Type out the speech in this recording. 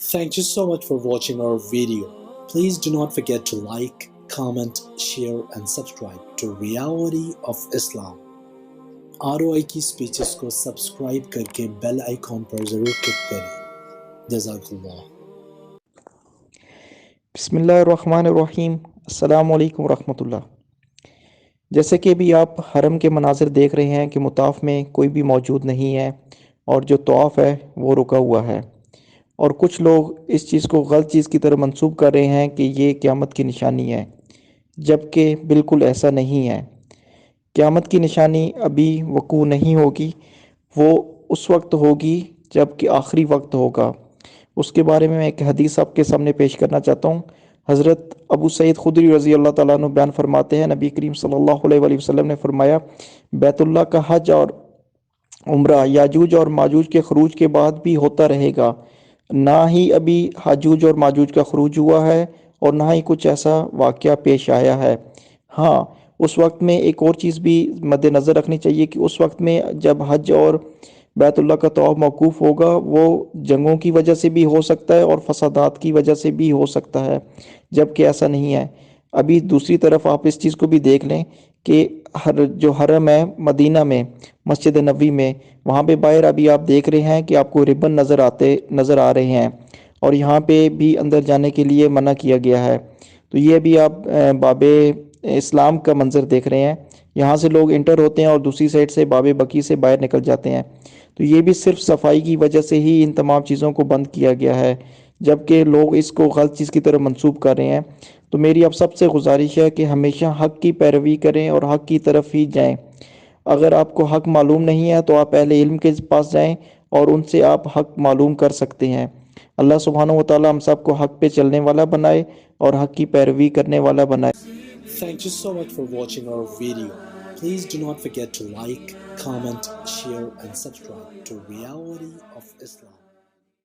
Thank you so much for watching our video. Please do not forget to like, comment, share and subscribe to Reality of Islam. ROI کی speeches کو subscribe کر کے bell icon پر ضرور click کریں. جزاک اللہ. بسم اللہ الرحمن الرحیم. السلام علیکم ورحمۃ اللہ. جیسے کہ بھی آپ حرم کے مناظر دیکھ رہے ہیں کہ مطاف میں کوئی بھی موجود نہیں ہے اور جو طواف ہے وہ رکا ہوا ہے، اور کچھ لوگ اس چیز کو غلط چیز کی طرح منسوب کر رہے ہیں کہ یہ قیامت کی نشانی ہے، جبکہ بالکل ایسا نہیں ہے. قیامت کی نشانی ابھی وقوع نہیں ہوگی، وہ اس وقت ہوگی جب کہ آخری وقت ہوگا. اس کے بارے میں ایک حدیث آپ کے سامنے پیش کرنا چاہتا ہوں. حضرت ابو سعید خدری رضی اللہ تعالیٰ عنہ بیان فرماتے ہیں، نبی کریم صلی اللہ علیہ وآلہ وسلم نے فرمایا، بیت اللہ کا حج اور عمرہ یاجوج اور ماجوج کے خروج کے بعد بھی ہوتا رہے گا. نہ ہی ابھی حاجوج اور ماجوج کا خروج ہوا ہے اور نہ ہی کچھ ایسا واقعہ پیش آیا ہے. ہاں، اس وقت میں ایک اور چیز بھی مد نظر رکھنی چاہیے کہ اس وقت میں جب حج اور بیت اللہ کا طواف موقوف ہوگا، وہ جنگوں کی وجہ سے بھی ہو سکتا ہے اور فسادات کی وجہ سے بھی ہو سکتا ہے، جبکہ ایسا نہیں ہے. ابھی دوسری طرف آپ اس چیز کو بھی دیکھ لیں کہ جو حرم ہے مدینہ میں، مسجد نبوی میں، وہاں پہ باہر ابھی آپ دیکھ رہے ہیں کہ آپ کو ربن نظر آ رہے ہیں، اور یہاں پہ بھی اندر جانے کے لیے منع کیا گیا ہے. تو یہ بھی آپ باب اسلام کا منظر دیکھ رہے ہیں. یہاں سے لوگ انٹر ہوتے ہیں اور دوسری سائڈ سے باب بقی سے باہر نکل جاتے ہیں. تو یہ بھی صرف صفائی کی وجہ سے ہی ان تمام چیزوں کو بند کیا گیا ہے، جبکہ لوگ اس کو غلط چیز کی طرح منسوب کر رہے ہیں. تو میری اب سب سے گزارش ہے کہ ہمیشہ حق کی پیروی کریں اور حق کی طرف ہی جائیں. اگر آپ کو حق معلوم نہیں ہے تو آپ اہل علم کے پاس جائیں اور ان سے آپ حق معلوم کر سکتے ہیں. اللہ سبحانہ و تعالی ہم سب کو حق پہ چلنے والا بنائے اور حق کی پیروی کرنے والا بنائے. Thank you so much for watching our video. Please do not forget to like, comment, share and subscribe to Reality of Islam.